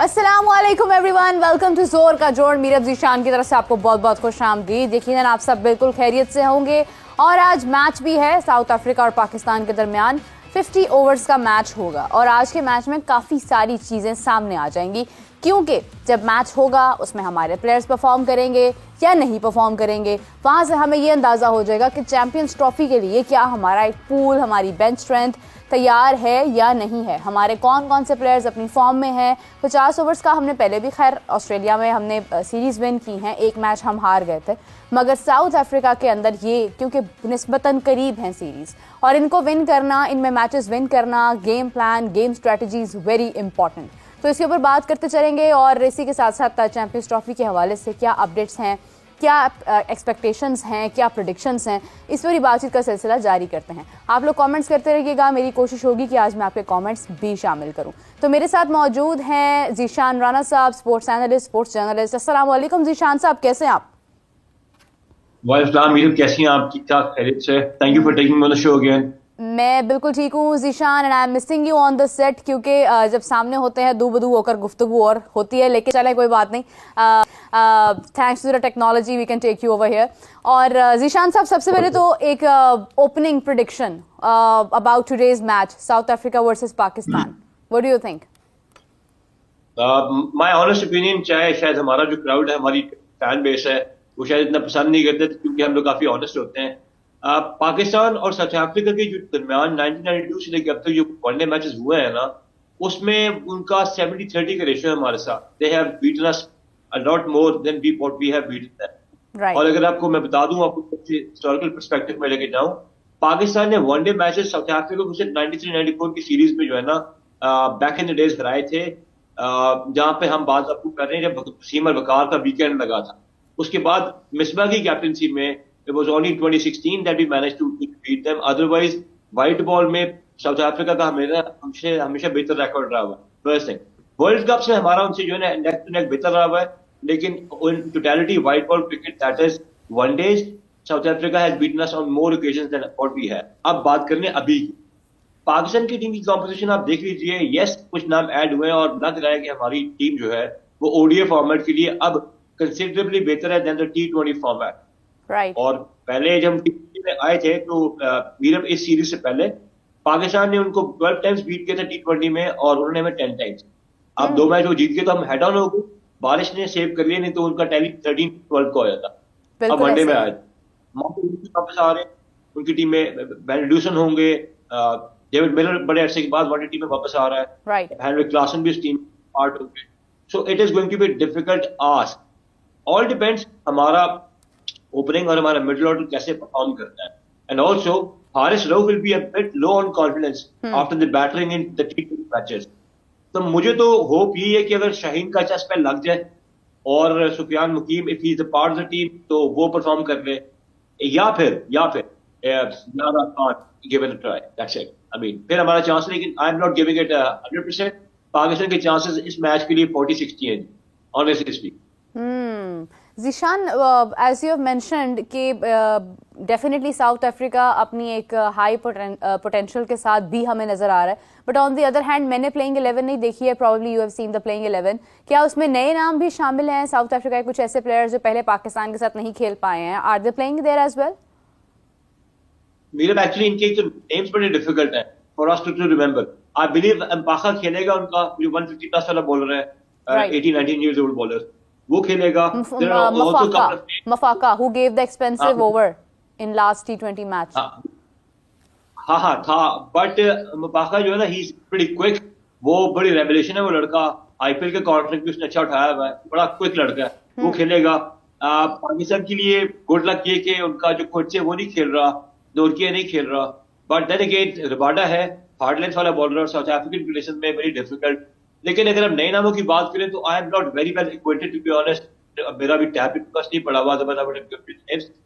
अस्सलामुअलैकुम everyone, welcome to जोर का जोड़। मीरब ज़ीशान की तरफ से आपको बहुत बहुत खुश आमदीद। यकीनन आप सब बिल्कुल खैरियत से होंगे और आज मैच भी है साउथ अफ्रीका और पाकिस्तान के दरमियान। 50 ओवर्स का मैच होगा और आज के मैच में काफ़ी सारी चीज़ें सामने आ जाएंगी, क्योंकि जब मैच होगा उसमें हमारे प्लेयर्स परफॉर्म करेंगे या नहीं परफॉर्म करेंगे, वहाँ से हमें ये अंदाज़ा हो जाएगा कि चैंपियंस ट्रॉफी के लिए क्या हमारा एक पूल, हमारी बेंच स्ट्रेंथ तैयार है या नहीं है, हमारे कौन कौन से प्लेयर्स अपनी फॉर्म में हैं। 50 ओवर्स का हमने पहले भी खैर ऑस्ट्रेलिया में हमने सीरीज़ विन की हैं, एक मैच हम हार गए थे, मगर साउथ अफ्रीका के अंदर ये क्योंकि निस्बतन करीब हैं सीरीज़ और इनको विन करना, इनमें मैचेस विन करना, game plan, game strategies very important. तो इसके ऊपर बात करते चलेंगे और इसी के साथ साथ चैंपियंस ट्रॉफी के हवाले से क्या अपडेट्स हैं, क्या एक्सपेक्टेशंस हैं, क्या प्रेडिक्शंस हैं, इस पर बातचीत का सिलसिला जारी करते हैं। आप लोग कमेंट्स करते रहिएगा, मेरी कोशिश होगी कि आज मैं आपके कमेंट्स भी शामिल करूं। तो मेरे साथ मौजूद हैं ज़ीशान राना साहब, स्पोर्ट्स एनालिस्ट, स्पोर्ट्स जर्नलिस्ट। अस्सलाम वालेकुम ज़ीशान साहब, कैसे हैं आप? वालेकुम, कैसी हैं आप? ठीक ठाक, खैरियत से। Thank you for taking me on the show again. मैं बिल्कुल ठीक हूँ Zeeshan, and I am missing you on the set, क्योंकि जब सामने होते हैं दू बदू होकर गुफ्तगू और होती है, लेकिन चले कोई बात नहीं, thanks to the technology we can take you over here. और ज़ीशान साहब, सबसे पहले तो एक opening prediction about today's match South Africa versus Pakistan, what do you think? My honest opinion, चाहे शायद हमारा जो क्राउड है, हमारी फैन बेस है, वो शायद इतना पसंद नहीं करते क्योंकि हम लोग काफी ऑनेस्ट होते हैं। पाकिस्तान और साउथ अफ्रीका के जो दरमियान 1992 से लेकर अब तक जो वनडे मैचेस हुए हैं ना, उसमें उनका 70-30 का रेशियो है हमारे साथ। They have beaten us a lot more than what we have beaten them. और अगर आपको मैं बता दूं, आपको हिस्टोरिकल पर्सपेक्टिव में लेके जाऊं, पाकिस्तान ने वनडे मैचेस साउथ अफ्रीका को सिर्फ 93-94 की सीरीज में जो है ना बैक इन द डेज हराए थे, जहां पे हम बात आपको कर रहे हैं जब वसीम अल वकार का वीकेंड लगा था। उसके बाद मिसबा की कैप्टनसी में it was only 2016 that we managed to beat them. Otherwise, white ball में साउथ अफ्रीका का हमेशा बेहतर रिकॉर्ड रहा हुआ है। फर्स्ट थिंग, वर्ल्ड कप में हमारा उनसे जो है नेक टू नेक बेहतर रहा हुआ है, लेकिन in totality white ball cricket, that is one days, South Africa has beaten us on more occasions than what we have. अब बात करने अभी की पाकिस्तान की टीम की कॉम्पोजिशन आप देख लीजिए। यस, कुछ नाम ऐड हुए और लग रहा है कि हमारी टीम जो है वो ओडीआई फॉर्मेट के लिए अब कंसिडरेबली बेहतर है then the T20 format. Right. और पहले जब टी में आए थे तो मीरब इस सीरीज से पहले पाकिस्तान ने उनको 12 टाइम्स बीट किया था T20 में और उन्होंने हमें 10 टाइम्स। अब 2 मैच वो जीत गए तो हम हेड ऑन हो गए, बारिश ने सेव कर लिया, नहीं तो उनका टैली 13-12 को हो जाता। अब वनडे में आज वापस आ रहे हैं, उनकी टीम में बेन ड्यूसन होंगे, डेविड मिलर बड़े अरसे के बाद वनडे टीम में वापस आ रहा है, हेनरिक क्लासन भी इस टीम पार्ट होंगे। So it is going to be difficult ask. All depends हमारा ओपनिंग और हमारा मिडिल ऑर्डर कैसे परफॉर्म करता है। And also Haris Rauf will be a bit low on confidence after the battling in the T20 matches. तो मुझे तो होप यही है कि अगर शाहीन का अच्छा स्पेल लग जाए और Sufiyan Muqeem if he is a part of the team तो वो परफॉर्म कर ले, या फिर नारा खान give it a try, that's it. I mean फिर हमारा चांस, लेकिन I am not giving it 100%। Pakistan के चांसेस इस मैच के लिए 40-60 हैं, honestly speak. Zeeshan, as you have mentioned कि डेफिनेटली साउथ अफ्रीका अपनी एक हाई पोटेंशियल के साथ भी हमें नजर आ रहा है, but on the other hand मैंने प्लेइंग 11 नहीं देखी है, probably you have seen the playing 11। क्या उसमें नए नाम भी शामिल हैं साउथ अफ्रीका के, कुछ ऐसे प्लेयर्स जो पहले पाकिस्तान के साथ नहीं खेल पाए हैं? Are they playing there as well? मेरे एक्चुअली इनके तो नेम्स बड़े डिफिकल्ट हैं for us to remember. I believe Maphaka खेलेगा, उनका जो 150 प्लस वाला बॉलर है, 18-19 इयर्स ओल्ड बॉलर, वो खेलेगा। Maphaka who gave the expensive over in last T20 match. हाँ था, बट मफाका जो है ना, ही इज प्रीटी क्विक, वो बड़ी रेवलेशन है वो लड़का। आईपीएल का कॉन्ट्रैक्ट भी उसने अच्छा उठाया हुआ है, बड़ा क्विक लड़का है, वो खेलेगा। पाकिस्तान के लिए गुड लक ये कि उनका जो कोच है वो नहीं खेल रहा, नोरकिया नहीं खेल रहा, बट देन अगेन रबाडा है, हार्ड लेंथ वाला बॉलर, और साउथ अफ्रीकन कंडीशन में वेरी डिफिकल्ट। लेकिन अगर हम नए नामों की बात करें तो I am not very well acquainted to be honest, मेरा भी टैप पास नहीं पड़ा हुआ था,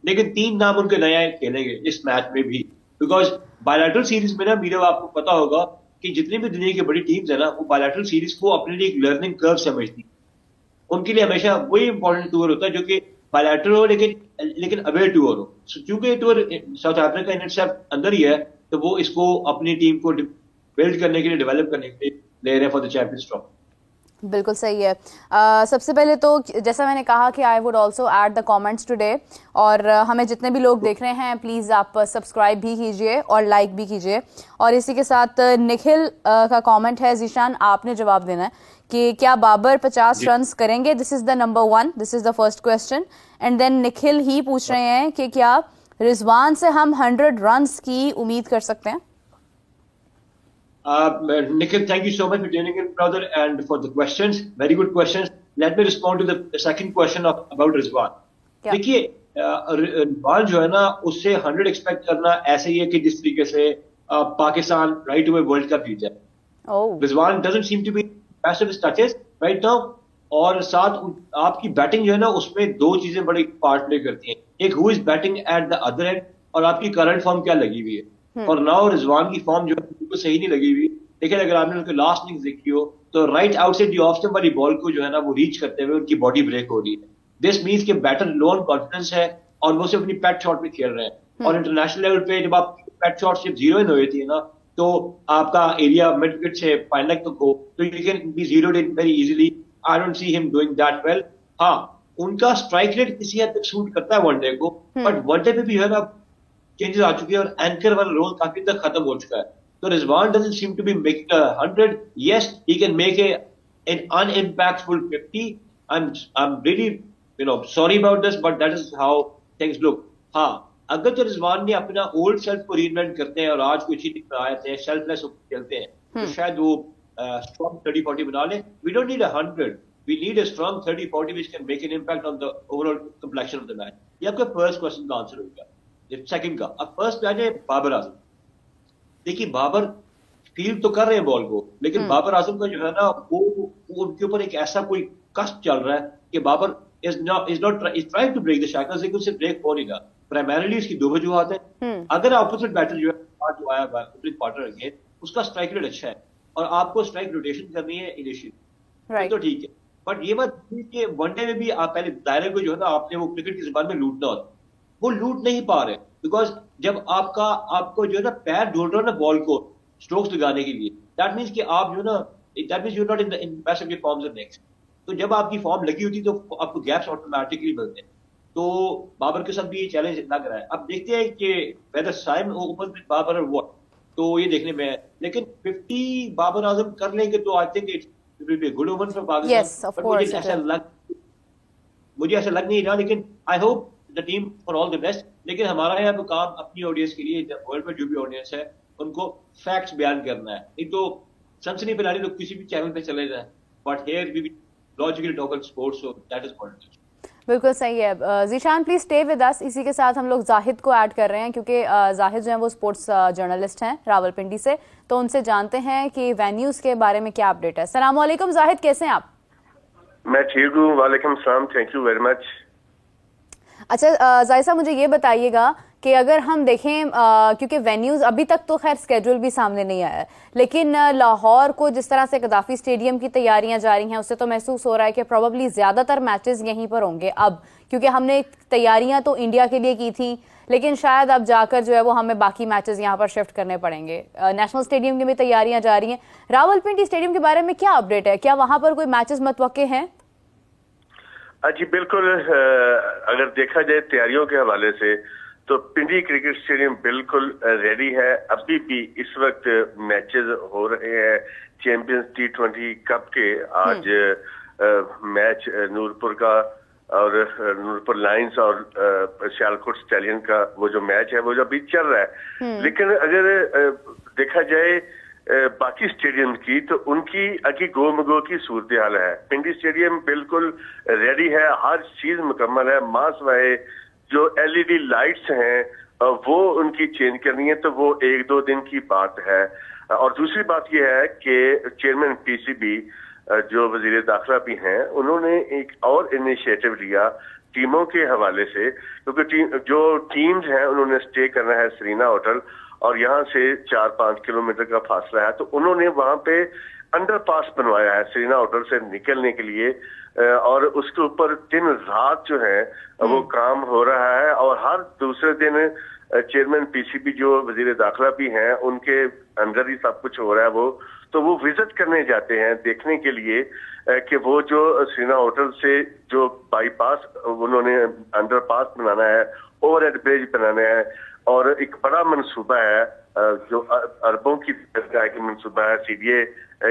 लेकिन 3 नाम उनके नए खेलेंगे इस मैच में भी, बिकॉज बायलैटरल सीरीज में ना मीरा, आपको पता होगा कि जितनी भी दुनिया की बड़ी टीम्स है ना, वो बायलैटरल सीरीज को अपने लिए एक लर्निंग कर्व समझती, उनके लिए हमेशा वही इंपॉर्टेंट टूर होता है जो कि बायलैटरल हो लेकिन अवे टूर हो। क्योंकि tour south Africa in itself अंदर ही है, तो वो इसको अपनी टीम को बिल्ड करने के लिए, डेवलप करने के लिए ले रहे हैं फॉर द चैंपियंस ट्रॉफी। बिल्कुल सही है। सबसे पहले तो जैसा मैंने कहा कि I would also add the comments today, और हमें जितने भी लोग देख रहे हैं प्लीज़ आप सब्सक्राइब भी कीजिए और लाइक भी कीजिए। और इसी के साथ निखिल का कमेंट है, जीशान आपने जवाब देना है कि क्या बाबर 50 रन करेंगे? This is the number 1, this is the first question. And then Nikhil ही पूछ रहे हैं कि क्या रिजवान से हम 100 रन की उम्मीद कर सकते हैं? Nikhil, thank you so much for tuning in, brother, and for the questions. Very good questions. Let me respond to the second question about Rizwan. देखिए, रिजवान जो है ना, उससे 100 एक्सपेक्ट करना ऐसे ही है कि जिस तरीके से Pakistan right away world cup जीता है। Rizwan doesn't seem to be best of his touches right now, और साथ आपकी बैटिंग जो है ना, उसमें दो चीजें बड़ी पार्ट प्ले करती हैं। एक who is batting at the other and, और आपकी करंट फॉर्म क्या लगी हुई है। और नाउ रिजवान की फॉर्म जो है बिल्कुल सही नहीं लगी हुई। लेकिन अगर आपने उनके लास्ट इनिंग्स देखी हो तो right outside the off stump वाली बॉल को जो है ना वो रीच करते हुए उनकी बॉडी ब्रेक हो रही है। दिस मीन्स के बैटर लो ऑन कॉन्फिडेंस है और वो सिर्फ अपनी पैट शॉट में खेल रहे हैं। और इंटरनेशनल लेवल पे जब आप पैट शॉट सिर्फ 0 इन हुई थी ना, तो आपका एरिया मिड विकेट से फाइनल तक हो तो you can be zeroed in very easily. I don't see him doing that well. हाँ, उनका स्ट्राइक रेट किसी हद तक सूट करता है वनडे को, बट वनडे पे भी है ना चेंजेस आ चुके हैं और एंकर वाला रोल काफी तक खत्म हो चुका है। तो Rizwan doesn't seem to be making 100. Yes, he can make an unimpactful 50. I'm really sorry about this, but that is how things look. हाँ, अगर तो रिजवान ने अपना ओल्ड सेल्फ को रीइन्वेंट करते हैं और आज कोई चीज आते हैं, सेल्फलेस खेलते हैं, तो शायद वो स्ट्रॉन्ग 30-40 बना ले। We don't need 100. We need a strong 30-40 which can make an impact on the overall complexion of the match. ये आपका फर्स्ट क्वेश्चन का आंसर हो गया। सेकंड का, अब फर्स्ट पे आ जाए बाबर आजम। देखिए, बाबर फील्ड तो कर रहे हैं बॉल को, लेकिन बाबर आजम का जो है ना वो उनके ऊपर एक ऐसा कोई कष्ट चल रहा है कि Babar is trying to break the shackles, लेकिन उससे ब्रेक हो नहीं रहा। प्राइमरीली इसकी दो वजूहत है। अगर ऑपोजिट बैटर जो है जो आया पार्टनर अगेंस्ट, उसका स्ट्राइक रेट अच्छा है और आपको स्ट्राइक रोटेशन करनी है इनिशियली, तो ठीक है। बट ये बात कि वनडे में भी आप पहले दायरे को जो है ना आपने वो क्रिकेट की जुबान में लूटना होता, वो लूट नहीं पा रहे। बिकॉज जब आपको जो है ना पैर ढूंढ रहे हो ना बॉल को स्ट्रोक्स लगाने के लिए, दैट मीन्स कि आप जो ना that means you not in best of your forms in next. तो जब आपकी फॉर्म लगी होती तो आपको गैप्स ऑटोमेटिकली मिलते हैं। तो बाबर के साथ भी ये चैलेंज लग रहा है। अब देखते हैं कि whether Saim open with Babar और व्हाट, तो ये देखने में है। लेकिन 50 बाबर आजम कर लेंगे तो I think it will be good ओमन फॉर पाकिस्तान। मुझे ऐसा लग नहीं रहा, लेकिन I hope the team for all the best. लेकिन हमारा यहाँ पे काम अपनी ऑडियंस के लिए, वर्ल्ड में जो भी ऑडियंस है उनको फैक्ट्स बयान करना है। नहीं तो सनसनी फैलानी तो किसी भी चैनल पे चले जाए, but here we logically talk about sports, so that is politics. बिल्कुल सही है। Zeeshan please stay with us. इसी के साथ हम लोग जाहिद को ऐड कर रहे हैं, क्योंकि जाहिद जो है वो स्पोर्ट्स जर्नलिस्ट हैं रावलपिंडी से, तो उनसे जानते हैं कि वेन्यूज के बारे में क्या अपडेट है। अस्सलाम वालेकुम जाहिद, कैसे हैं आप? मैं ठीक हूँ, वालेकुम सलाम, थैंक यू वेरी मच। अच्छा जाहिद साहब, मुझे ये बताइएगा कि अगर हम देखें, क्योंकि वेन्यूज अभी तक तो खैर स्केड्यूल भी सामने नहीं आया है, लेकिन लाहौर को जिस तरह से गद्दाफी स्टेडियम की तैयारियां जारी हैं, उससे तो महसूस हो रहा है कि प्रोबेबली ज्यादातर मैचेस यहीं पर होंगे अब, क्योंकि हमने तैयारियां तो इंडिया के लिए की थी, लेकिन शायद अब जाकर जो है वो हमें बाकी मैचेस यहाँ पर शिफ्ट करने पड़ेंगे। नेशनल स्टेडियम की भी तैयारियां जारी हैं। रावलपिंडी स्टेडियम के बारे में क्या अपडेट है? क्या वहां पर कोई मैचेस मतवक्के हैं? जी बिल्कुल, अगर देखा जाए तैयारियों के हवाले से तो पिंडी क्रिकेट स्टेडियम बिल्कुल रेडी है। अभी भी इस वक्त मैचेस हो रहे हैं चैंपियंस T20 कप के। आज मैच नूरपुर का और नूरपुर लायंस और सियालकोट स्टैलियन का वो जो मैच है वो जो अभी चल रहा है। लेकिन अगर देखा जाए बाकी स्टेडियम की, तो उनकी अभी गो मगो की सूरत हाल है। पिंडी स्टेडियम बिल्कुल रेडी है, हर चीज मुकम्मल है। मास वाए जो LED लाइट्स हैं वो उनकी चेंज करनी है, तो वो 1-2 दिन की बात है। और दूसरी बात यह है कि चेयरमैन PCB जो वजीर दाखिला भी हैं, उन्होंने एक और इनिशिएटिव लिया टीमों के हवाले से, क्योंकि जो टीम्स हैं उन्होंने स्टे करना है सरीना होटल और यहाँ से 4-5 किलोमीटर का फासला है, तो उन्होंने वहां पे अंडरपास बनवाया है सरीना होटल से निकलने के लिए, और उसके ऊपर दिन रात जो है वो काम हो रहा है। और हर दूसरे दिन चेयरमैन PCB जो वजीर दाखिला भी हैं उनके अंदर ही सब कुछ हो रहा है। वो तो वो विजिट करने जाते हैं देखने के लिए कि वो जो सीना होटल से जो बाईपास उन्होंने अंडरपास बनाना है, ओवरहेड ब्रिज बनाना है, और एक बड़ा मंसूबा है जो अरबों की मंसूबा है सीडीए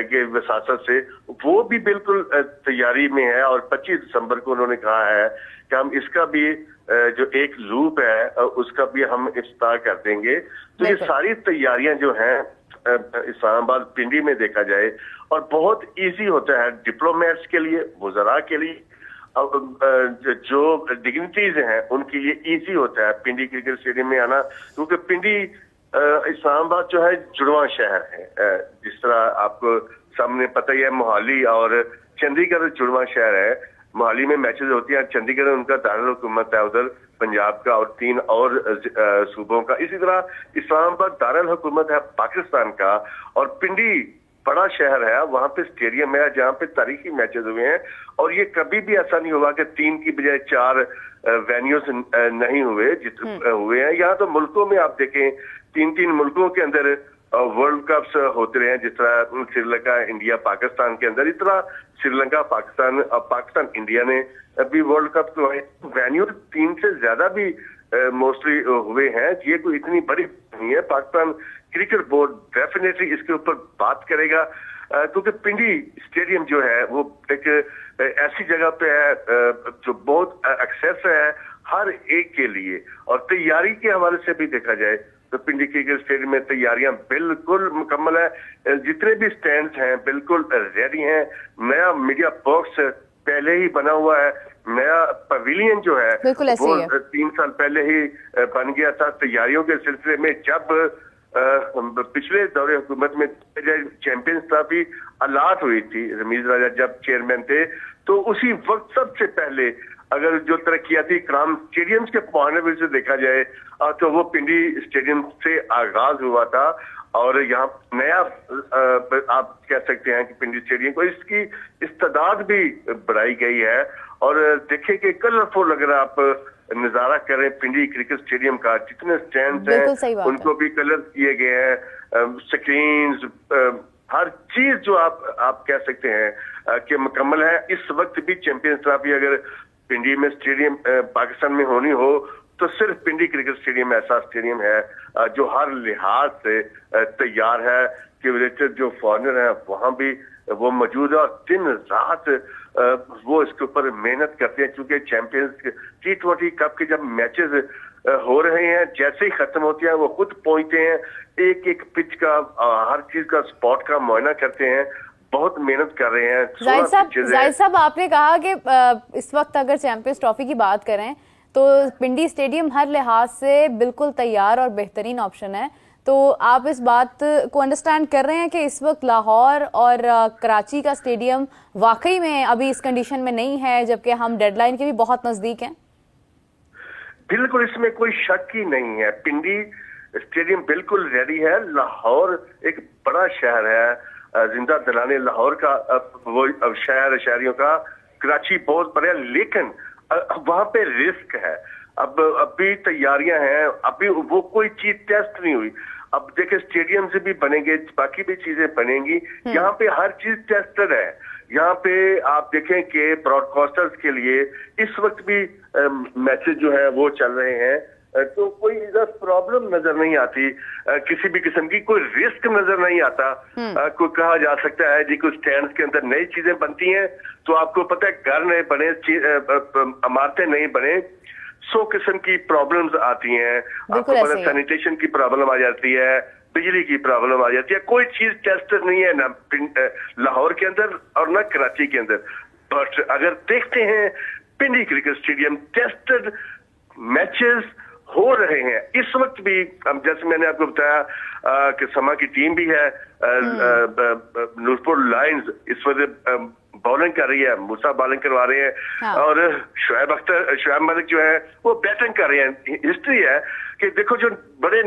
के वसासत से, वो भी बिल्कुल तैयारी में है। और 25 दिसंबर को उन्होंने कहा है कि हम इसका भी जो एक लूप है उसका भी हम इफ्ताह कर देंगे। तो ये सारी तैयारियां जो हैं इस्लामाबाद पिंडी में देखा जाए, और बहुत इजी होता है डिप्लोमेट्स के लिए, वज़रा के लिए, जो डिग्निटीज हैं उनके लिए इजी होता है पिंडी क्रिकेट स्टेडियम में आना, क्योंकि पिंडी इस्लामाबाद जो है जुड़वा शहर है। जिस तरह आपको सामने पता ही है, मोहाली और चंडीगढ़ जुड़वा शहर है। मोहाली में मैचेस होती हैं, चंडीगढ़ उनका दारुल हुकूमत है उधर पंजाब का, और 3 और सूबों का। इसी तरह इस्लामाबाद दारुल हुकूमत है पाकिस्तान का, और पिंडी बड़ा शहर है, वहां पे स्टेडियम है जहां पे तारीखी मैचेस हुए हैं। और ये कभी भी ऐसा नहीं हुआ कि 3 की बजाय 4 वेन्यूज नहीं हुए जितने हुए हैं। यहाँ तो मुल्कों में आप देखें 3-3 मुल्कों के अंदर वर्ल्ड कप्स होते रहे हैं, जिस तरह श्रीलंका इंडिया पाकिस्तान के अंदर, इस तरह श्रीलंका पाकिस्तान और पाकिस्तान इंडिया ने अभी वर्ल्ड कप वेन्यू 3 से ज्यादा भी मोस्टली हुए हैं। ये कोई इतनी बड़ी नहीं है। पाकिस्तान क्रिकेट बोर्ड डेफिनेटली इसके ऊपर बात करेगा, क्योंकि पिंडी स्टेडियम जो है वो एक ऐसी जगह पे है जो बहुत एक्सेस है हर एक के लिए। और तैयारी के हवाले से भी देखा जाए तो पिंडी क्रिकेट स्टेडियम में तैयारियां बिल्कुल मुकम्मल है। जितने भी स्टैंड्स हैं बिल्कुल रेडी हैं। नया मीडिया बॉक्स पहले ही बना हुआ है। नया पवेलियन जो है वो 3 साल पहले ही बन गया था। तैयारियों के सिलसिले में जब पिछले दौरे हुकूमत में चैंपियंस ट्रॉफी अलाट हुई थी, रमीज राजा जब चेयरमैन थे, तो उसी वक्त सबसे पहले अगर जो तरक्याती काम स्टेडियम्स के पॉइंट से देखा जाए तो वो पिंडी स्टेडियम से आगाज हुआ था। और यहाँ नया आप कह सकते हैं कि पिंडी स्टेडियम को इसकी इस्तेदाद भी बढ़ाई गई है। और देखें कि कलरफुल अगर आप नजारा करें पिंडी क्रिकेट स्टेडियम का, जितने स्टैंड हैं उनको भी कलर किए गए हैं, स्क्रीन्स, हर चीज जो आप कह सकते हैं कि मुकम्मल है। इस वक्त भी चैंपियंस ट्रॉफी अगर पिंडी में स्टेडियम पाकिस्तान में होनी हो तो सिर्फ पिंडी क्रिकेट स्टेडियम ऐसा स्टेडियम है जो हर लिहाज से तैयार है कि रिलेटेड जो फॉरनर है वहां भी वो मौजूद है। और दिन रात वो इसके ऊपर मेहनत करते हैं, क्योंकि चैंपियंस T20 कप के जब मैचेस हो रहे हैं जैसे ही खत्म होते हैं वो खुद पहुंचते हैं, एक एक पिच का हर चीज का स्पॉट का मुआयना करते हैं, बहुत मेहनत कर रहे हैं। जाहिद साहब आपने कहा कि इस वक्त अगर चैंपियंस ट्रॉफी की बात करें तो पिंडी स्टेडियम हर लिहाज से बिल्कुल तैयार और बेहतरीन ऑप्शन है। तो आप इस बात को अंडरस्टैंड कर रहे हैं कि इस वक्त लाहौर और कराची का स्टेडियम वाकई में अभी इस कंडीशन में नहीं है, जबकि हम डेडलाइन के भी बहुत नजदीक हैं? बिल्कुल, इसमें कोई शक ही नहीं है। पिंडी स्टेडियम बिल्कुल रेडी है। लाहौर एक बड़ा शहर है, जिंदा दिलाने लाहौर का वो शहर शहरियों का। कराची बहुत बड़ा, लेकिन वहां पे रिस्क है। अब अभी तैयारियां हैं, अभी वो कोई चीज टेस्ट नहीं हुई। अब देखे स्टेडियम से भी बनेंगे, बाकी भी चीजें बनेंगी। यहाँ पे हर चीज टेस्टेड है। यहाँ पे आप देखें कि ब्रॉडकास्टर्स के लिए इस वक्त भी मैचेस जो है वो चल रहे हैं, तो कोई इधर प्रॉब्लम नजर नहीं आती, किसी भी किस्म की कोई रिस्क नजर नहीं आता। कोई कहा जा सकता है जी कुछ स्टैंड के अंदर नई चीजें बनती हैं तो आपको पता है घर नए बने, इमारतें नहीं बने, 100 किस्म की प्रॉब्लम्स आती हैं। आपको पता है सैनिटेशन की प्रॉब्लम आ जाती है, बिजली की प्रॉब्लम आ जाती है। कोई चीज टेस्टेड नहीं है ना लाहौर के अंदर और ना कराची के अंदर। बट अगर देखते हैं पिंडी क्रिकेट स्टेडियम टेस्टेड मैचेस हो रहे हैं इस वक्त भी। जैसे मैंने आपको बताया कि समा की टीम भी है, नूरपुर लायंस इस वक्त बॉलिंग कर रही है, मूसा बॉलिंग करवा रहे हैं, और शुएब मलिक जो है वो बैटिंग कर रहे हैं। हिस्ट्री है कि देखो जो बड़े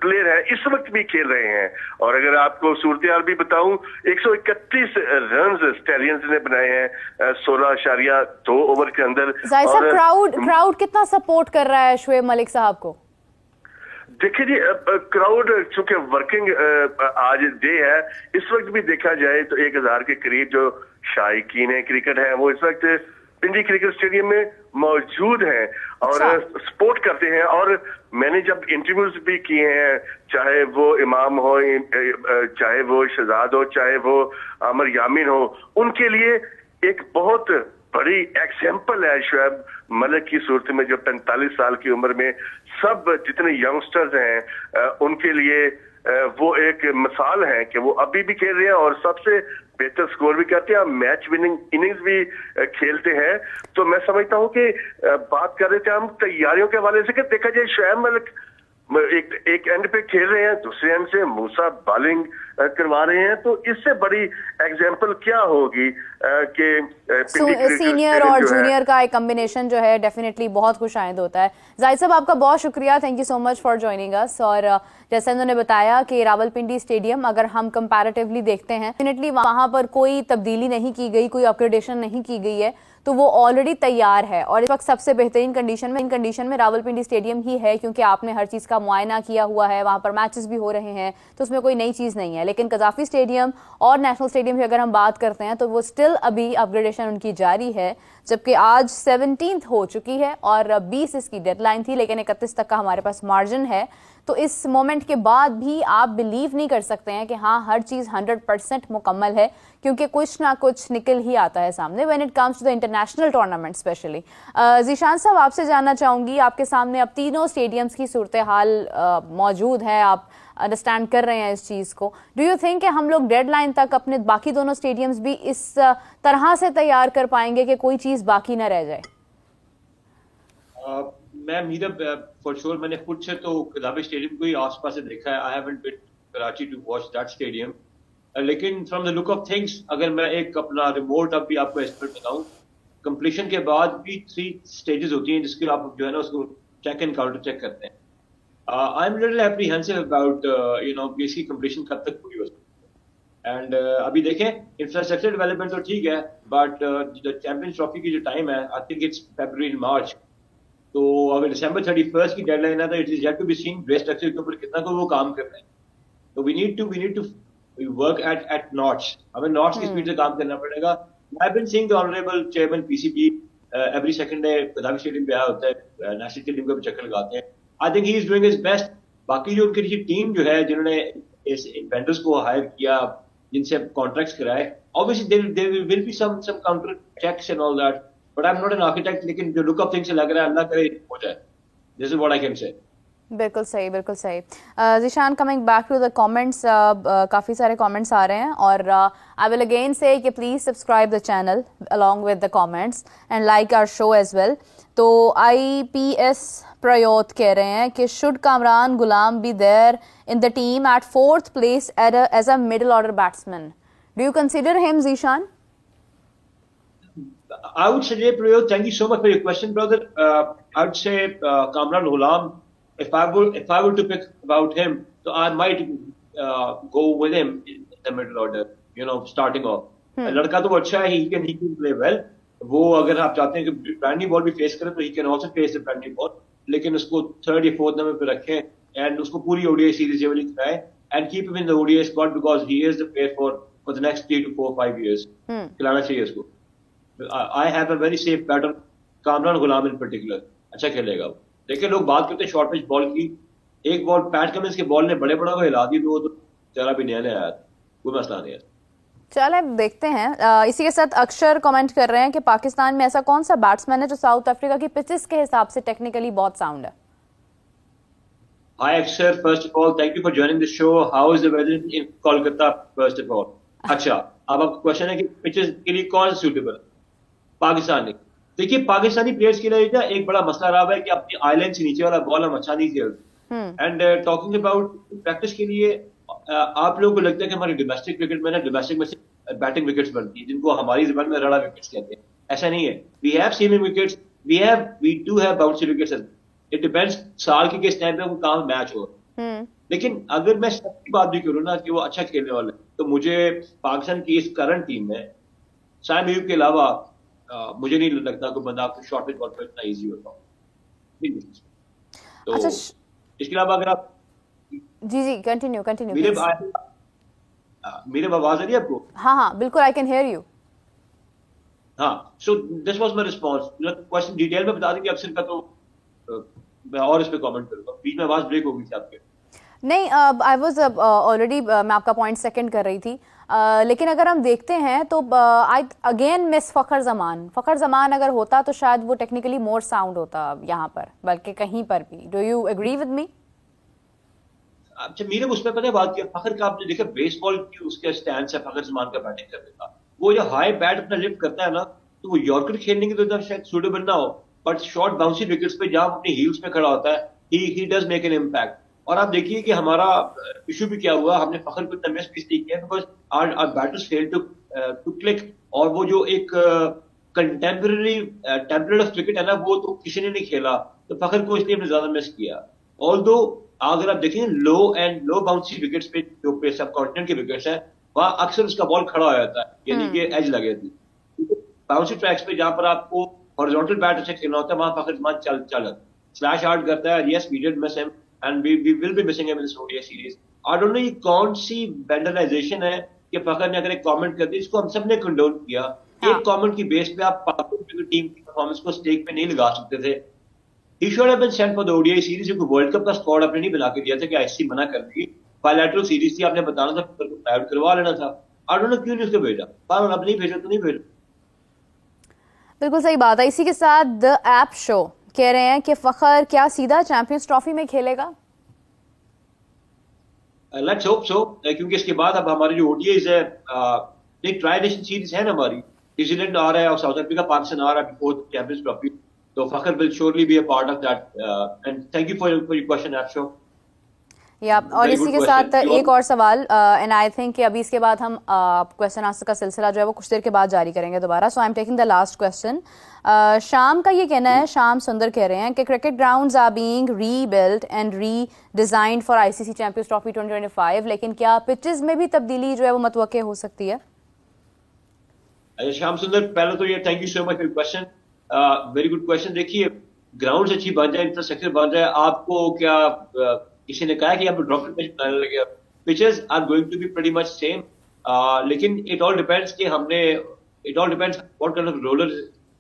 प्लेयर हैं इस वक्त भी खेल रहे हैं। और अगर आपको सूरत भी बताऊं, 131 रन स्टैलियंस ने बनाए हैं 16.2 ओवर के अंदर। क्राउड कितना सपोर्ट कर रहा है शुएब मलिक साहब को? देखिए जी, क्राउड चूंकि वर्किंग आज डे है, इस वक्त भी देखा जाए तो 1000 के करीब जो शायकीन है क्रिकेट है वो इस वक्त पिंडी क्रिकेट स्टेडियम में मौजूद हैं और सपोर्ट करते हैं। और मैंने जब इंटरव्यूज भी किए हैं, चाहे वो इमाम हो, चाहे वो शहजाद हो, चाहे वो आमिर यामीन हो, उनके लिए एक बहुत बड़ी एग्जाम्पल है शुएब मलिक की सूरत में, जो 45 साल की उम्र में सब जितने यंगस्टर्स हैं उनके लिए वो एक मिसाल है कि वो अभी भी खेल रहे हैं और सबसे बेहतर स्कोर भी करते हैं, मैच विनिंग इनिंग्स भी खेलते हैं। तो मैं समझता हूं कि बात कर रहे थे हम तैयारियों के हवाले से कि देखा जाए शुएब मलिक एक एंड पे खेल रहे हैं, दूसरे एंड से मूसा बॉलिंग करवा रहे हैं, तो इससे बड़ी एग्जांपल क्या होगी कि सीनियर और जूनियर का एक कॉम्बिनेशन जो है डेफिनेटली बहुत खुशाइंद होता है। जाहिद साहब, आपका बहुत शुक्रिया, thank you so much for joining us. और जैसे उन्होंने बताया कि रावलपिंडी स्टेडियम अगर हम कंपैरेटिवली देखते हैं, डेफिनेटली वहां पर कोई तब्दीली नहीं की गई, कोई अपग्रेडेशन नहीं की गई है, तो वो ऑलरेडी तैयार है और इस वक्त सबसे बेहतरीन कंडीशन में रावलपिंडी स्टेडियम ही है, क्योंकि आपने हर चीज़ का मुआयना किया हुआ है, वहाँ पर मैचेस भी हो रहे हैं, तो उसमें कोई नई चीज़ नहीं है। लेकिन कजाफी स्टेडियम और नेशनल स्टेडियम की अगर हम बात करते हैं तो वो स्टिल अभी अपग्रेडेशन उनकी जारी है, जबकि आज 17th हो चुकी है और 20 इसकी डेडलाइन थी, लेकिन 31 तक का हमारे पास मार्जिन है। तो इस मोमेंट के बाद भी आप बिलीव नहीं कर सकते हैं कि हाँ हर चीज़ 100% मुकम्मल है, क्योंकि कुछ ना कुछ निकल ही आता है सामने when it comes to the international tournament specially. Zeeshan साहब, आपसे जानना चाहूँगी, आपके सामने अब तीनों स्टेडियम्स की सूरत हाल मौजूद है, आप अंडरस्टैंड कर रहे हैं इस चीज़ को। डू यू थिंक कि हम लोग डेडलाइन तक अपने बाकी दोनों स्टेडियम्स भी इस तरह से तैयार कर पाएंगे कि कोई चीज़ बाकी ना रह जाए? मैम मीरब, फॉर श्योर मैंने खुद से तो कजाफी स्टेडियम को ही आसपास से देखा है। I haven't been Karachi to watch that stadium, लेकिन from the look of things, अगर मैं एक अपना रिमोट अभी आपको एस्टिमेट बताऊं, कंप्लीशन के बाद भी 3 स्टेजेस होती हैं जिसके आप जो है ना उसको चेक एंड काउंटर चेक करते हैं। I am little apprehensive about इसकी कंप्लीशन कब तक पूरी हो सकती है। एंड अभी देखें, इंफ्रास्ट्रक्चर डेवलपमेंट तो ठीक है, बट जो चैंपियंस ट्रॉफी की जो टाइम है, आई थिंक इट्स फरवरी मार्च, तो अगर दिसंबर 31 की डेडलाइन है तो it is yet to be seen base structure के ऊपर कितना को वो काम कर रहे हैं। तो we need to work at knots, हमें नॉट्स की स्पीड से काम करना पड़ेगा। I have been seeing the honourable chairman PCB every second day Gaddafi stadium पे आया होता है, नेशनल स्टेडियम पे भी चक्कर लगाते हैं। I think he is doing his best. बाकी जो उनकी टीम जो है जिन्होंने इस वेंडर्स को हायर किया, जिनसे कॉन्ट्रैक्ट्स कराए, obviously there will be some counter checks and all that, but I am not an architect, लेकिन जो लुक ऑफ थिंग्स से लग रहा है अल्लाह करे हो जाए। This is what I can say. बिल्कुल सही, बिल्कुल सही। Zeeshan, coming back to the comments, काफ़ी सारे कमेंट्स आ रहे हैं और आई विल अगेन से कि please subscribe the channel along with the comments and like our show as well. तो IPS प्रयोत कह रहे हैं कि should Kamran Ghulam be there in the team at 4th place as a middle order batsman? Do you consider him, Zeeshan? I would say, Prayod, thank you so much for your question, brother. I would say Kamran Ghulam. If I were to pick about him, so I might go with him in the middle order. Starting off. लड़का तो अच्छा है, he can play well. वो अगर आप चाहते हैं कि ब्रांडी बॉल भी फेस करे तो he can also face the brandy ball, लेकिन उसको 3rd या 4th नंबर पे रखें and उसको पूरी ODI सीरीज ये वाली कराएं and keep him in the ODI squad because he is the player for the next 3 to 4 5 years. खिलाना चाहिए उसको। I have a very safe bet on Kamran Ghulam in particular. अच्छा खेलेगा वो। देखिए, लोग बात करते हैं शॉर्ट पिच बॉल की, एक बॉल पैट कमिंस के बॉल ने बड़े को हिला दी, तो जरा भी नया आया, कोई मसला नहीं है। चलो देखते हैं। इसी के साथ अक्षर कमेंट कर रहे हैं कि पाकिस्तान में ऐसा कौन सा बैट्समैन है जो साउथ अफ्रीका की पिचेस के हिसाब से टेक्निकली बहुत साउंड है? Hi Akshar, first of all thank you for joining the show. How is the weather in Kolkata first of all? अच्छा, अब आपका क्वेश्चन है कि पिचेस के लिए कौन सूटेबल है पाकिस्तानी? देखिए, पाकिस्तानी प्लेयर्स के लिए एक बड़ा मसला रहा है कि अपनी आइलैंड से नीचे वाला बॉल हम अच्छा नहीं खेलते। एंड टॉकिंग अबाउट प्रैक्टिस के लिए, आप लोगों को लगता है कि हमारी डोमेस्टिक क्रिकेट में डोमेस्टिक में से बैटिंग विकेट्स बनती है, जिनको हमारी जबान में रड़ा विकेट्स कहते हैं। ऐसा नहीं है। We have seaming wickets, we do have bouncy wickets. It depends साल के किस टाइम पे वो काम मैच हो। लेकिन अगर मैं सबकी बात भी करूँ ना कि वो अच्छा खेलने वाला है, तो मुझे पाकिस्तान की इस करंट टीम में शायद अयूब के अलावा मुझे नहीं लगता कोई बंदा शॉर्ट पिच बॉल पर इतना इजी होता। तो इसके अलावा अगर आप जी जी, कंटिन्यू कंटिन्यू। मेरे आवाज आ रही है आपको? हाँ हाँ बिल्कुल, आई कैन हियर यू। हाँ, so this was my response. Question detail में बता देंगे अक्सर का, तो मैं और इस पे कमेंट करूंगा। बीच में आवाज ब्रेक हो गई थी आपके। नहीं, आई वाज ऑलरेडी, मैं आपका पॉइंट सेकंड कर रही थी। लेकिन अगर हम देखते हैं तो आई अगेन मिस फखर जमान अगर होता तो शायद वो टेक्निकली मोर साउंड होता यहाँ पर, बल्कि कहीं पर भी। Do you agree with me? अच्छा, मेरे उसमें पता है बात किया फखर का, आपने देखा बेसबॉल की उसके स्टैंड से फखर जमान का बैटिंग करने का, वो जो हाई बैट अपना लिफ्ट करता है ना, तो वो यॉर्कर खेलने की तो इतना शायद सूटेबल ना हो, बट शॉर्ट बाउंसी विकेट्स पे जहां अपनी हील्स पे खड़ा होता है, he does make an impact. और आप देखिए कि हमारा इशू भी क्या हुआ, हमने फखर को इतना मिस नहीं किया because our batters fail to click. और वो जो एक कंटेम्पररी टेम्पलेट ऑफ क्रिकेट है ना, वो तो किसी ने नहीं खेला, तो फखर को इसलिए हमने ज्यादा मिस किया। ऑल्दो अगर आप देखें लो बाउंसी विकेट्स पे, जो सब कॉन्टिनेंट के विकेट्स हैं, वहां अक्सर उसका बॉल खड़ा हो जाता है, यानी कि एज लगे थी। बाउंसी ट्रैक्स पे जहां पर आपको हॉरिजॉन्टल बैट से खेलना होता है, वहां फखर जमान चल स्लैश आउट करता है। Yes, we did miss him and we will be missing him in this ODI series. I don't know ये कौन सी वेंडलाइजेशन है कि फखर ने अगर एक कमेंट कर दी, इसको हम सब ने कंडोन किया। एक कमेंट की बेस पे आप पाकिस्तान टीम की परफॉर्मेंस को स्टेक पे नहीं लगा सकते थे। He should have been sent for the ODI series, क्योंकि वर्ल्ड कप का स्क्वाड आपने नहीं बना के दिया था कि आईसीसी मना कर दी। बायलैटरल सीरीज थी, आपने बताना था, प्राइवेट करवा लेना था। आई डोंट नो क्यों नहीं उसको भेजा, पर अब नहीं भेजा तो नहीं भेजा। बिल्कुल सही बात है। इसी के साथ द ऐप शो कह रहे हैं कि फखर क्या सीधा चैंपियंस ट्रॉफी में खेलेगा? लेट्स होप सो, क्योंकि इसके बाद अब हमारी जो ओडीआईज है, एक ट्राई नेशन सीरीज है ना हमारी, न्यूजीलैंड आ रहा है और साउथ अफ्रीका पाकिस्तान आ रहा है बिफोर चैंपियंस ट्रॉफी, तो फखर will surely be a part of that, and thank you for your question, Afsho. या और इसी के साथ एक और सवाल, एंड आई थिंक कि अभी इसके बाद हम क्वेश्चन आंसर का सिलसिला जो है वो कुछ देर के बाद जारी करेंगे दोबारा। So I am taking the last question. शाम का ये कहना है, शाम सुंदर कह रहे हैं कि cricket grounds are being rebuilt and redesigned for ICC champions trophy 2025, लेकिन क्या पिचेस में भी तब्दीली जो है वो मतवक्के हो सकती है? शाम सुंदर, पहले तो ये thank you so much for question, very good question. देखिए, ग्राउंड अच्छी बन जाए, इंफ्रास्ट्रक्चर बन जाए, आपको क्या किसी ने कहा कि आप रॉकेट पिच बनाने लगे? Pitches are going to be pretty much same, लेकिन it all depends what kind of roller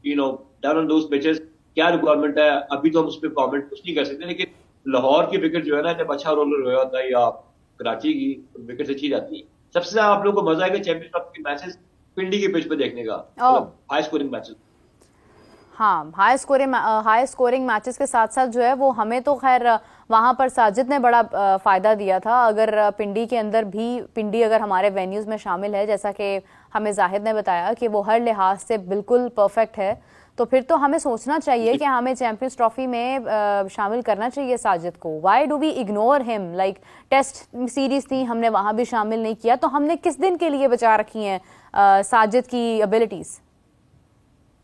you know down on those pitches, क्या रिक्वायरमेंट है। अभी तो हम उस पर कमेंट कुछ नहीं कर सकते, लेकिन लाहौर की विकेट जो है ना, जब अच्छा रोलर हो जाता है, या कराची की विकेट अच्छी जाती है। सबसे ज्यादा आप लोगों को मजा आएगा चैंपियंस ट्रॉफी के मैचेस पिंडी के पिच पे देखने का, हाई स्कोरिंग मैचेस। हाँ, हाई स्कोरिंग मैचेस के साथ साथ जो है वो हमें तो खैर वहाँ पर साजिद ने बड़ा फ़ायदा दिया था। अगर पिंडी के अंदर भी, पिंडी अगर हमारे वेन्यूज़ में शामिल है, जैसा कि हमें जाहिद ने बताया कि वो हर लिहाज से बिल्कुल परफेक्ट है, तो फिर तो हमें सोचना चाहिए कि हमें चैंपियंस ट्रॉफी में शामिल करना चाहिए साजिद को। Why do we ignore him? Like test series थी, हमने वहाँ भी शामिल नहीं किया, तो हमने किस दिन के लिए बचा रखी हैं साजिद की एबिलिटीज़?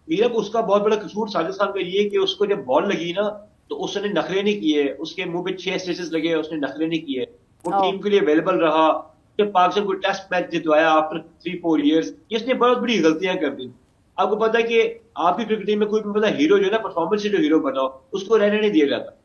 मेरा उसका बहुत बड़ा कसूर साजिद खान का ये कि उसको जब बॉल लगी ना, तो उसने नखरे नहीं किए, उसके मुंह पे 6 स्टिचेस लगे, उसने नखरे नहीं किए, वो टीम के लिए अवेलेबल रहा। जब पाकिस्तान को टेस्ट मैच जितवाया आफ्टर 3-4 इयर्स, इसने बहुत बड़ी गलतियां कर दी। आपको पता है कि आपकी क्रिकेट टीम में कोई भी मतलब हीरो जो है ना, परफॉर्मेंस से जो हीरो बनाओ, उसको रहने नहीं दिया जाता।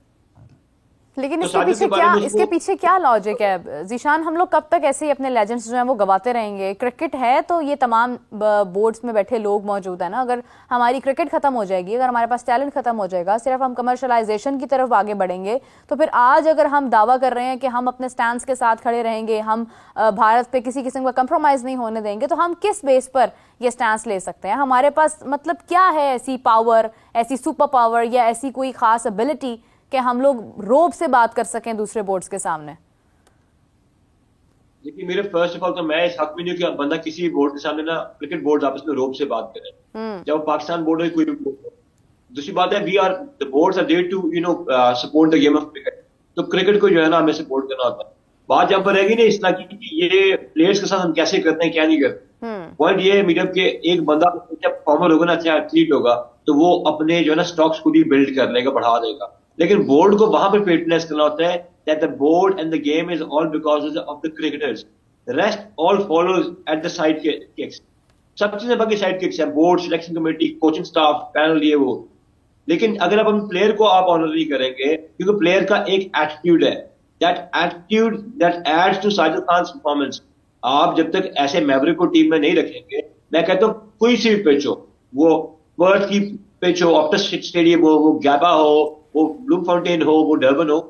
लेकिन इसके पीछे क्या लॉजिक है जीशान? हम लोग कब तक ऐसे ही अपने लेजेंड्स जो हैं वो गवाते रहेंगे? क्रिकेट है तो ये तमाम बोर्ड्स में बैठे लोग मौजूद है ना। अगर हमारी क्रिकेट खत्म हो जाएगी, अगर हमारे पास टैलेंट खत्म हो जाएगा, सिर्फ हम कमर्शलाइजेशन की तरफ आगे बढ़ेंगे, तो फिर आज अगर हम दावा कर रहे हैं कि हम अपने स्टैंड्स के साथ खड़े रहेंगे, हम भारत पे किसी किस्म का कंप्रोमाइज नहीं होने देंगे, तो हम किस बेस पर ये स्टैंड ले सकते हैं? हमारे पास मतलब क्या है ऐसी पावर, ऐसी सुपर पावर या ऐसी कोई खास एबिलिटी कि हम लोग रोब से बात कर सकें दूसरे बोर्ड्स के सामने? देखिए, मेरे फर्स्ट ऑफ ऑल तो मैं इस हक में नहीं कि बंदा किसी भी बोर्ड के सामने ना, क्रिकेट बोर्ड आपस में रोब से बात करें, जब पाकिस्तान बोर्ड हो कोई भी बोर्ड हो। दूसरी बात है, we are the boards are there to support the game of cricket, तो क्रिकेट को जो है ना हमें सपोर्ट करना होता है। बात जहां पर रहेगी ना इस तरह की ये प्लेयर्स के साथ हम कैसे करते हैं, क्या नहीं करते। पॉइंट ये है मीडियम के, एक बंदा अच्छा परफॉर्मर होगा ना, अच्छा एथलीट होगा, तो वो अपने जो है ना स्टॉक्स खुद ही बिल्ड कर लेगा, बढ़ा देगा। लेकिन बोर्ड को वहां पे फिटनेस करना होता है that the board and the game is all because of the cricketers. The rest all follows at the side kicks. सब चीजें बाकी साइड किक्स हैं, board, selection committee, coaching staff, panel, ये वो। लेकिन अगर आप अपने प्लेयर को आप ऑनर नहीं करेंगे, क्योंकि प्लेयर का एक एटीट्यूड है, that attitude that adds to Sajid Khan performance. आप जब तक ऐसे मैवरिक को टीम में नहीं रखेंगे, मैं कहता हूँ कोई सी भी पिच हो, वो पर्थ की पिच हो, ऑप्टस स्टेडियम हो, वो गैबा हो, वो ब्लूम फाउंटेन हो, वो डर्बन हो,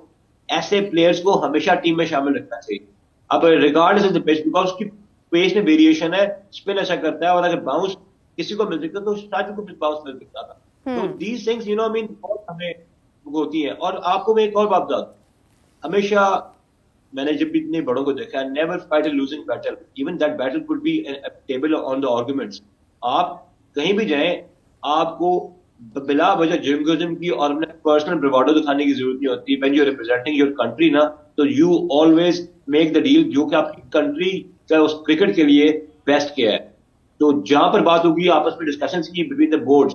ऐसे प्लेयर्स को हमेशा टीम में शामिल रखना चाहिए। अब regardless of the pitch, because उसकी पेस में वेरिएशन है, स्पिन ऐसा करता है, और अगर बाउंस किसी को मिल सकता तो साजिद को बाउंस मिल सकता था। तो these things you know mean बहुत हमें होती है। और आपको मैं एक और बात बता दूं, हमेशा मैंने जब भी इतने बड़ों को देखा है, never fight a losing battle, even that battle could be table on the arguments. आप कहीं भी जाएं, आपको बिला वजह जिम्गोजिम की और अपने पर्सनल ब्रावडो दिखाने की जरूरत नहीं होती। When you representing your country ना, तो you always make the deal जो कि आपकी कंट्री का उस क्रिकेट के लिए बेस्ट क्या है। तो जहां पर बात होगी आपस में डिस्कशंस की between the boards,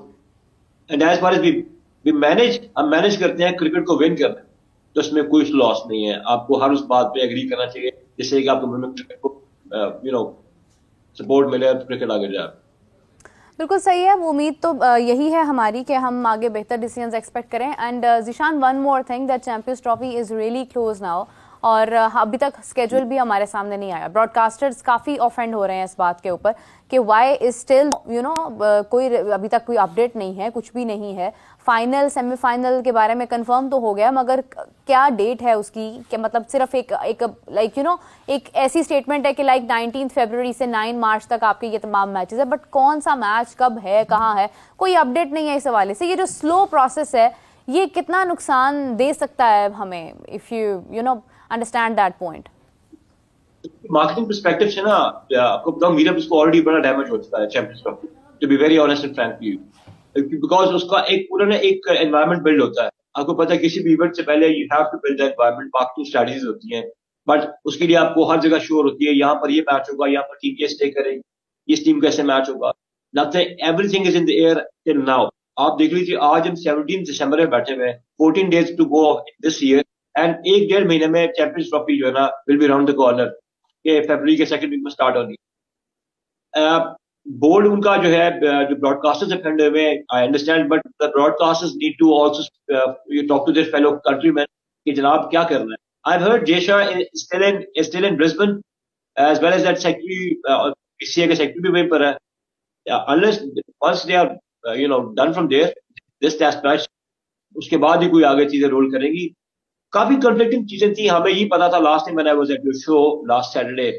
and as far as we manage, हम मैनेज करते हैं क्रिकेट को विन करना, तो इसमें कोई लॉस नहीं है। आपको हर उस बात पे एग्री करना चाहिए जिससे कि आपको क्रिकेट को यू नो सपोर्ट मिले और क्रिकेट आगे जाए। बिल्कुल सही है। वो उम्मीद तो यही है हमारी कि हम आगे बेहतर डिसीजंस एक्सपेक्ट करें। And Zeeshan, one more thing, that champions trophy is really close now, और अभी तक स्केड्यूल भी हमारे सामने नहीं आया। ब्रॉडकास्टर्स काफ़ी ऑफेंड हो रहे हैं इस बात के ऊपर कि वाई इज स्टिल कोई अभी तक कोई अपडेट नहीं है, कुछ भी नहीं है। फाइनल सेमीफाइनल के बारे में कंफर्म तो हो गया, मगर क्या डेट है उसकी, क्या मतलब सिर्फ एक एक ऐसी स्टेटमेंट है कि लाइक 19 फरवरी से 9 मार्च तक आपके ये तमाम मैचेस है, बट कौन सा मैच कब है, कहाँ है, कोई अपडेट नहीं है। इस हवाले से ये जो स्लो प्रोसेस है, ये कितना नुकसान दे सकता है हमें, if you know understand that point. Marketing perspective से ना, आपको बताऊं, मीरब इसको ऑलरेडी बड़ा डैमेज हो चुका है champions trophy, to be very honest and frank you, because उसका एक पूरा ना एक एनवायरनमेंट बिल्ड होता है। आपको पता है किसी भी इवेंट से पहले you have to build the environment, बाकी स्ट्रेटजीज होती हैं, बट उसके लिए आपको हर जगह श्योर होती है, यहाँ पर ये मैच होगा, यहाँ पर टीम ये स्टे करेगी, इस टीम का ऐसे मैच होगा। Nothing, everything is in the air till now. आप देख लीजिए, आज हम 17 दिसंबर में बैठे हुए हैं, 14 days to go this year, and 1-1.5 महीने में चैंपियंस ट्रॉफी जो है ना will be round the corner, कि फरवरी के सेकंड वीक में स्टार्ट होगी। बोर्ड उनका जो है, जो ब्रॉडकास्टर्स अफेंड हुए, I understand, but the broadcasters need to also talk to their fellow countryman कि जनाब क्या करना है। I heard Jay Shah is still in Brisbane, as well as that secretary, PCA के सेक्रेटरी भी वहीं पर है। Unless once they are done from there this test match, उसके बाद ही कोई आगे चीजें रोल करेंगी। काफी कन्फ्लिक्टिंग चीजें थी, हमें ये पता था last time when I was at your show last Saturday,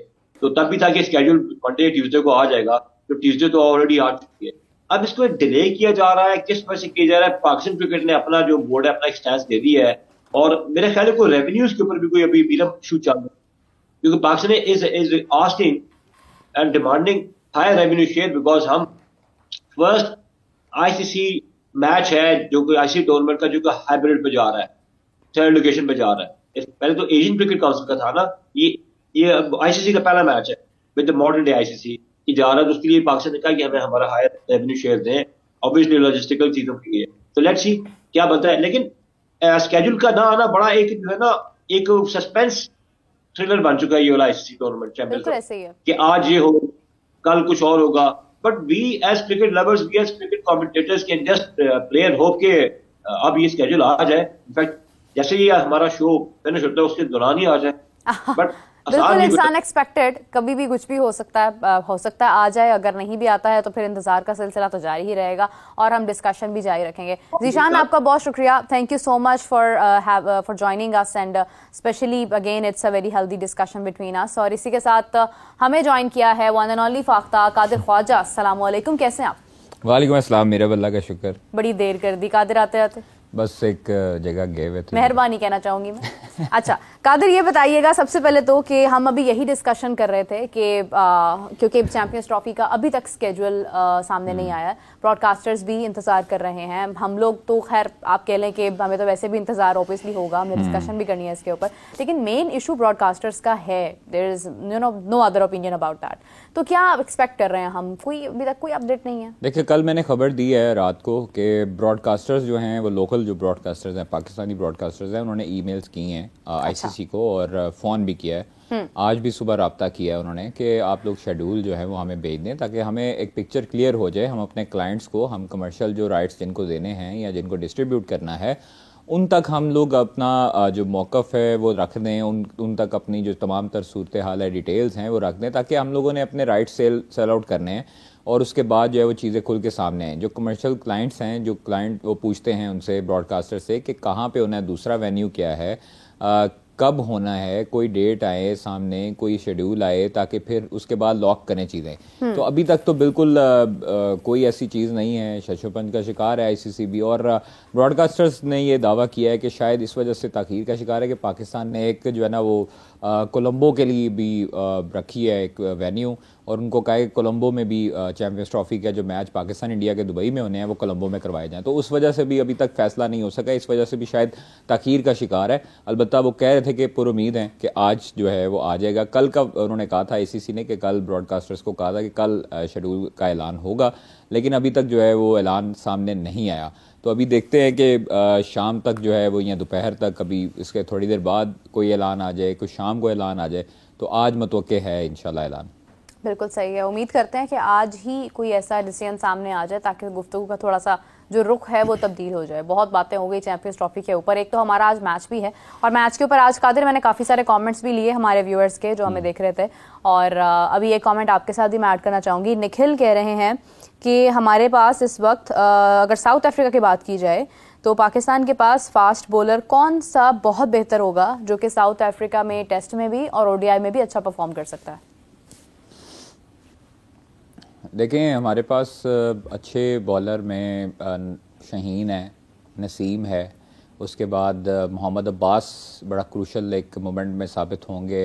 तो तब भी था कि स्केड्यूल मंडे ट्यूसडे को आ जाएगा, तो ट्यूसडे तो ऑलरेडी आ चुकी है। अब इसको डिले किया जा रहा है, किस वजह से किया जा रहा है? पाकिस्तान क्रिकेट ने अपना जो बोर्ड है अपना एक स्टैंस दे दिया है, और मेरे ख्याल है कोई रेवेन्यूज के ऊपर भी कोई अभी मीरम इशू चल रहा है, क्योंकि Pakistan is asking and demanding higher revenue share, because हम फर्स्ट आईसीसी मैच है जो कि आईसीसी टूर्नामेंट का जो कि हाइब्रिड पे जा रहा है, थर्ड लोकेशन पे जा रहा है। पहले तो एशियन क्रिकेट काउंसिल का था ना, ये आईसीसी का पहला मैच है with the modern day ICC की जा रहा है, तो उसके लिए पाकिस्तान ने कहा कि हमें हमारा हायर रेवेन्यू शेयर दें, ऑब्वियसली लॉजिस्टिकल चीजों के लिए। तो लेट्स सी क्या बनता है, लेकिन स्केड्यूल का ना आना बड़ा एक जो है ना एक सस्पेंस थ्रिलर बन चुका है ये वाला आईसीसी टूर्नामेंट चैंपियनशिप, कि आज ये हो, कल कुछ और होगा। But we as cricket lovers, we as cricket commentators can just pray and hope के अब ये स्केड्यूल आ जाए। इनफैक्ट जैसे ही हमारा शो फिनिश होता है उसके दौरान ही आ जाए, बट बिल्कुल इट्स अनएक्सपेक्टेड, कभी भी कुछ भी हो सकता है आ जाए। अगर नहीं भी आता है तो फिर इंतजार का सिलसिला तो जारी ही रहेगा और हम डिस्कशन भी जारी रखेंगे। ज़ीशान, आपका बहुत शुक्रिया, thank you so much for joining us, and specially again it's a very healthy discussion between us. और इसी के साथ हमें ज्वाइन किया है one and only Fakhta Qadir Khawaja. अस्सलाम वालेकुम, कैसे हैं आप? वालेकुम अस्सलाम, मेरा अल्लाह का शुक्र। बड़ी देर कर दी कादिर आते आते, बस एक जगह गए हुए थे, मेहरबानी कहना चाहूंगी मैं। अच्छा कादिर, ये बताइएगा सबसे पहले तो कि हम अभी यही डिस्कशन कर रहे थे कि क्योंकि चैंपियंस ट्रॉफी का अभी तक स्केड्यूल सामने नहीं आया, ब्रॉडकास्टर्स भी इंतजार कर रहे हैं, हम लोग तो खैर आप कह लें कि हमें तो वैसे भी इंतजार ऑब्वियसली होगा, हमें डिस्कशन भी करनी है इसके ऊपर, लेकिन मेन इशू ब्रॉडकास्टर्स का है। There is no other opinion about that. तो क्या एक्सपेक्ट कर रहे हैं हम? कोई अभी तक कोई अपडेट नहीं है। देखिए, कल मैंने खबर दी है रात को कि ब्रॉडकास्टर्स जो हैं वो लोकल जो ब्रॉडकास्टर्स हैं, पाकिस्तानी ब्रॉडकास्टर्स हैं, उन्होंने ईमेल्स की हैं आईसीसी को और फ़ोन भी किया है। आज भी सुबह रब्ता किया है उन्होंने कि आप लोग शेड्यूल जो है वो हमें भेज दें ताकि हमें एक पिक्चर क्लियर हो जाए, हम अपने क्लाइंट्स को, हम कमर्शियल जो राइट्स जिनको देने हैं या जिनको डिस्ट्रीब्यूट करना है उन तक हम लोग अपना जो मौक़िफ़ है वो रख दें, उन तक अपनी जो तमाम तर सूरत हाल है, डिटेल्स हैं वो रख दें, ताकि हम लोगों ने अपने राइट सेल आउट करने हैं और उसके बाद जो है वो चीज़ें खुल के सामने आएँ। जो कमर्शियल क्लाइंट्स हैं, जो क्लाइंट वो पूछते हैं उनसे ब्रॉडकास्टर से कि कहाँ पे होना है, दूसरा वेन्यू क्या है, कब होना है, कोई डेट आए सामने, कोई शेड्यूल आए, ताकि फिर उसके बाद लॉक करें चीज़ें। तो अभी तक तो बिल्कुल कोई ऐसी चीज़ नहीं है, शशोपंज का शिकार है आईसीसी और ब्रॉडकास्टर्स ने ये दावा किया है कि शायद इस वजह से ताख़ीर का शिकार है कि पाकिस्तान ने एक जो है ना वो कोलंबो के लिए भी रखी है एक वेन्यू, और उनको कहा है कि कोलंबो में भी चैम्पियंस ट्रॉफी का जो मैच पाकिस्तान इंडिया के दुबई में होने हैं वो कोलंबो में करवाए जाएं। तो उस वजह से भी अभी तक फैसला नहीं हो सका, इस वजह से भी शायद ताख़ीर का शिकार है। अलबत्ता वो कह रहे थे कि पुरुमीद हैं कि आज जो है वो आ जाएगा। कल का उन्होंने कहा था आईसीसी ने कि कल ब्रॉडकास्टर्स को कहा था कि कल शेड्यूल का ऐलान होगा, लेकिन अभी तक जो है वो ऐलान सामने नहीं आया। तो अभी देखते हैं कि शाम तक जो है वो या दोपहर तक, अभी इसके थोड़ी देर बाद कोई ऐलान आ जाए, कोई शाम को ऐलान आ जाए, तो आज मतवक्के है इंशाल्लाह ऐलान। बिल्कुल सही है, उम्मीद करते हैं कि आज ही कोई ऐसा डिसीजन सामने आ जाए ताकि गुफ्तगू का थोड़ा सा जो रुख है वो तब्दील हो जाए। बहुत बातें हो गई चैंपियंस ट्रॉफी के ऊपर, एक तो हमारा आज मैच भी है और मैच के ऊपर आज कादिर मैंने काफ़ी सारे कमेंट्स भी लिए हमारे व्यूअर्स के जो हमें देख रहे थे, और अभी एक कमेंट आपके साथ भी मैं ऐड करना चाहूँगी। निखिल कह रहे हैं कि हमारे पास इस वक्त अगर साउथ अफ्रीका की बात की जाए तो पाकिस्तान के पास फास्ट बॉलर कौन सा बहुत बेहतर होगा जो कि साउथ अफ्रीका में टेस्ट में भी और ओडीआई में भी अच्छा परफॉर्म कर सकता है? देखें, हमारे पास अच्छे बॉलर में शहीन है, नसीम है, उसके बाद मोहम्मद अब्बास बड़ा क्रूशल एक मोमेंट में साबित होंगे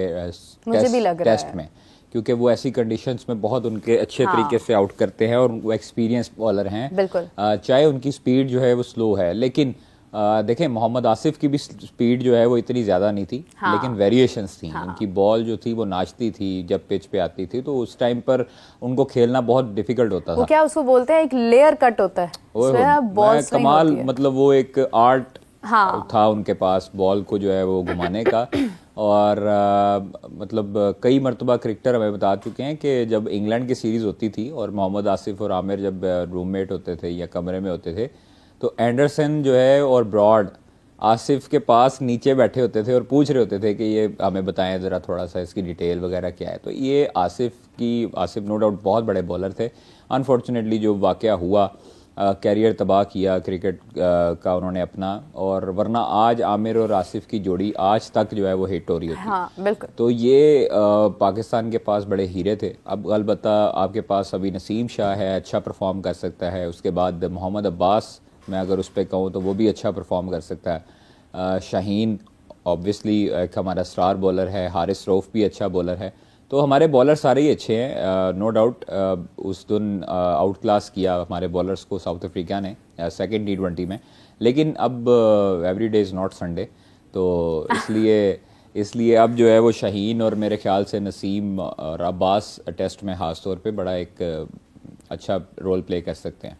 टेस्ट में, क्योंकि वो ऐसी कंडीशंस में बहुत उनके अच्छे तरीके से आउट करते हैं और वो एक्सपीरियंस बॉलर हैं। बिल्कुल। चाहे उनकी स्पीड जो है वो स्लो है, लेकिन देखें मोहम्मद आसिफ की भी स्पीड जो है वो इतनी ज़्यादा नहीं थी, लेकिन वेरिएशंस थी। उनकी बॉल जो थी वो नाचती थी जब पिच पे आती थी, तो उस टाइम पर उनको खेलना बहुत डिफिकल्ट होता था। क्या उसको बोलते हैं, एक लेयर कट होता है बॉल कमाल, मतलब वो एक आर्ट था उनके पास बॉल को जो है वो घुमाने का। और मतलब कई मरतबा क्रिकेटर हमें बता चुके हैं कि जब इंग्लैंड की सीरीज़ होती थी और मोहम्मद आसिफ और आमिर जब रूममेट होते थे या कमरे में होते थे, तो एंडरसन जो है और ब्रॉड आसिफ के पास नीचे बैठे होते थे और पूछ रहे होते थे कि ये हमें बताएं ज़रा थोड़ा सा इसकी डिटेल वगैरह क्या है। तो ये आसिफ नो डाउट बहुत बड़े बॉलर थे। अनफॉर्चुनेटली जो वाक़या हुआ, कैरियर तबाह किया क्रिकेट का उन्होंने अपना, और वरना आज आमिर और आसिफ की जोड़ी आज तक जो है वो हिट हो रही होती। हाँ, बिल्कुल। तो ये पाकिस्तान के पास बड़े हीरे थे। अब अलबत्ता आपके पास अभी नसीम शाह है, अच्छा परफॉर्म कर सकता है। उसके बाद मोहम्मद अब्बास, मैं अगर उस पर कहूँ तो वो भी अच्छा परफॉर्म कर सकता है। शाहीन ऑब्वियसली एक हमारा स्टार बॉलर है, हारिस रऊफ भी अच्छा बॉलर है। तो हमारे बॉलर सारे ही अच्छे हैं, नो डाउट। उस दिन आउट क्लास किया हमारे बॉलर्स को साउथ अफ्रीका ने सेकेंड T20 में, लेकिन अब every day is not Sunday, तो इसलिए अब जो है वो शाहीन और मेरे ख्याल से नसीम और अब्बास टेस्ट में खास तौर पे बड़ा एक अच्छा रोल प्ले कर सकते हैं।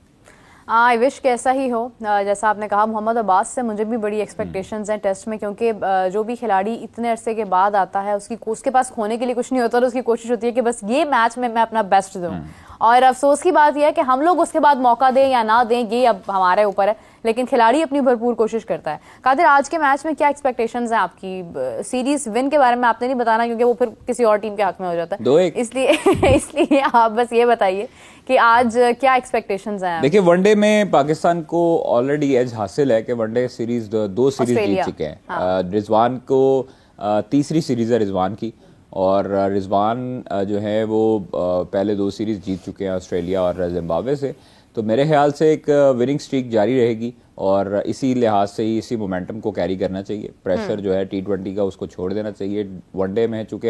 आई विश कि ऐसा ही हो। जैसा आपने कहा, मोहम्मद अब्बास से मुझे भी बड़ी एक्सपेक्टेशंस हैं टेस्ट में, क्योंकि जो भी खिलाड़ी इतने अरसे के बाद आता है उसके पास खोने के लिए कुछ नहीं होता, और उसकी कोशिश होती है कि बस ये मैच में मैं अपना बेस्ट दूं। और अफसोस की बात यह है कि हम लोग उसके बाद मौका दें या ना दें ये अब हमारे ऊपर है, लेकिन खिलाड़ी अपनी भरपूर कोशिश करता है। कादिर, आज के मैच में क्या एक्सपेक्टेशंस हैं आपकी? सीरीज विन के बारे में आपने नहीं बताना क्योंकि वो फिर किसी और टीम के हक में हो जाता है, इसलिए आप बस ये बताइए कि आज क्या एक्सपेक्टेशंस हैं? देखिए, वनडे में पाकिस्तान को ऑलरेडी एज हासिल है कि वनडे सीरीज दो सीरीज जीत चुके हैं। रिजवान को तीसरी सीरीज है रिजवान की, और रिजवान जो है वो पहले 2 सीरीज जीत चुके हैं ऑस्ट्रेलिया और जिम्बाब्वे से। तो मेरे ख्याल से एक विनिंग स्ट्रीक जारी रहेगी और इसी लिहाज से ही इसी मोमेंटम को कैरी करना चाहिए। प्रेशर जो है T20 का उसको छोड़ देना चाहिए। वनडे में है चूँकि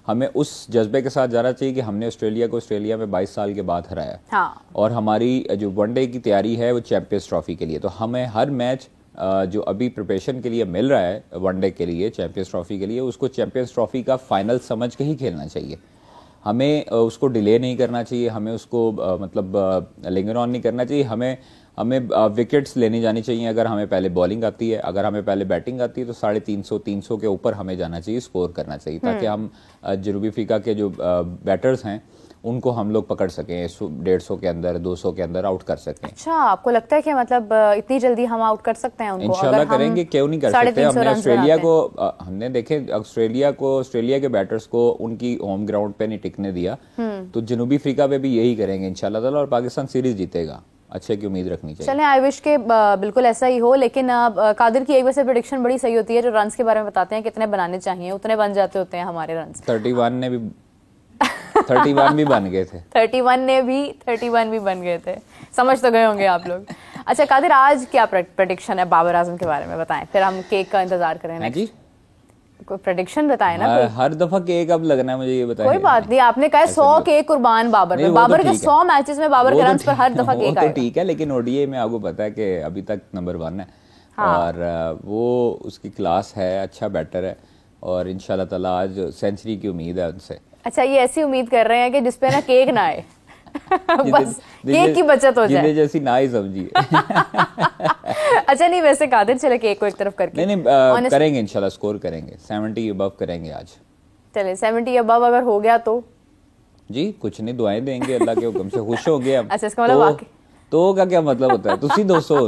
हमें उस जज्बे के साथ जाना चाहिए कि हमने ऑस्ट्रेलिया को ऑस्ट्रेलिया में 22 साल के बाद हराया। हाँ। और हमारी जो वनडे की तैयारी है वो चैंपियंस ट्रॉफी के लिए, तो हमें हर मैच जो अभी प्रिपरेशन के लिए मिल रहा है वनडे के लिए, चैंपियंस ट्रॉफी के लिए, उसको चैंपियंस ट्रॉफी का फाइनल समझ के ही खेलना चाहिए। हमें उसको डिले नहीं करना चाहिए, हमें उसको मतलब लिंगर ऑन नहीं करना चाहिए। हमें विकेट्स लेनी जानी चाहिए। अगर हमें पहले बॉलिंग आती है, अगर हमें पहले बैटिंग आती है, तो 350 के ऊपर हमें जाना चाहिए, स्कोर करना चाहिए, ताकि हम जनूबी अफ्रीका के जो बैटर्स हैं उनको हम लोग पकड़ सकें, 150 के अंदर, 200 के अंदर आउट कर सकें। अच्छा, आपको लगता है कि मतलब इतनी जल्दी हम आउट कर सकते हैं उनको? इंशाल्लाह करेंगे, क्यों नहीं कर सकते। हमने ऑस्ट्रेलिया को, हमने देखे ऑस्ट्रेलिया के बैटर्स को उनकी होम ग्राउंड पे नहीं टिकने दिया, तो जनूबी अफ्रीका पे भी यही करेंगे इंशाल्लाह ताला, और पाकिस्तान सीरीज जीतेगा। अच्छे की उम्मीद रखनी चाहिए। चलें, आई विश के बिल्कुल ऐसा ही हो, लेकिन कादिर की एक वैसे प्रेडिक्शन बड़ी सही होती है, जो रन्स के बारे में बताते हैं कितने बनाने चाहिए, उतने बन जाते होते हैं हमारे रन्स। 31 ने भी 31 भी बन गए थे। 31 भी बन गए थे, समझ तो गए होंगे आप लोग। अच्छा कादिर, आज क्या प्रेडिक्शन है बाबर आजम के बारे में बताएं, फिर हम केक का इंतजार करें। जी कोई प्रेडिक्शन बताएं ना। हर दफा केक अब लगना है मुझे, ये बताएं। कोई बात नहीं, आपने कहा 100 केक कुर्बान बाबर पे। बाबर के 100 मैचेस में बाबर के रन्स पर हर दफा केक आएगा। तो ठीक है, लेकिन ओडीआई में आपको पता है कि अभी तक नंबर 1 है। हाँ। और वो उसकी क्लास है, अच्छा बैटर है, और इंशाल्लाह ताला आज सेंचुरी की उम्मीद है उनसे। अच्छा, ये ऐसी उम्मीद कर रहे हैं कि जिसपे ना केक ना आए बस केक की बचत हो जाए, जैसी ना ही समझिए। अच्छा नहीं, वैसे कादिर चले केक को एक तरफ करके नहीं करेंगे इंशाल्लाह, स्कोर करेंगे 70 अबव करेंगे आज। चले 70 अबव अगर हो गया तो जी कुछ नहीं, दुआएं देंगे अल्लाह के हुक्म से, खुश हो गए हम। अच्छा, इसका मतलब तो का क्या मतलब होता है? तुसी 200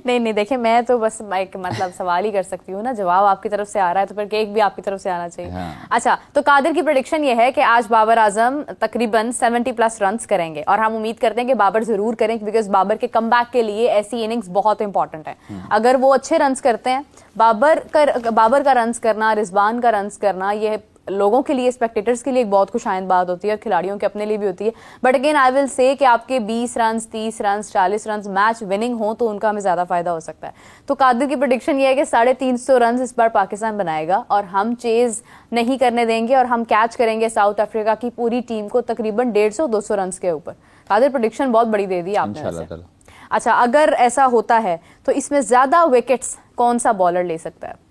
नहीं देखिए, मैं तो बस एक मतलब सवाल ही कर सकती हूँ ना, जवाब आपकी तरफ से आ रहा है तो फिर केक भी आपकी तरफ से आना चाहिए। हाँ। अच्छा, तो कादिर की प्रेडिक्शन ये है कि आज बाबर आजम तकरीबन 70+ रन्स करेंगे, और हम उम्मीद करते हैं कि बाबर जरूर करें, बिकॉज बाबर के कमबैक के लिए ऐसी इनिंग्स बहुत इंपॉर्टेंट है। अगर वो अच्छे रन्स करते हैं, बाबर का रन्स करना, रिजवान का रन्स करना, ये लोगों के लिए, स्पेक्टेटर्स के लिए एक बहुत खुशाइंद बात होती है, और खिलाड़ियों के अपने लिए भी होती है। But again I will say कि आपके 20 run, 30 run, 40 run match winning हो तो उनका हमें ज्यादा फायदा हो सकता है। तो कादिर की प्रेडिक्शन ये है कि 350 रन इस बार पाकिस्तान बनाएगा, और हम चेज नहीं करने देंगे, और हम कैच करेंगे साउथ अफ्रीका की पूरी टीम को तकरीबन 150-200 रन के ऊपर। कादिर प्रेडिक्शन बहुत बड़ी दे दी आपने। अच्छा, अगर ऐसा होता है तो इसमें ज्यादा विकेट्स कौन सा बॉलर ले सकता है?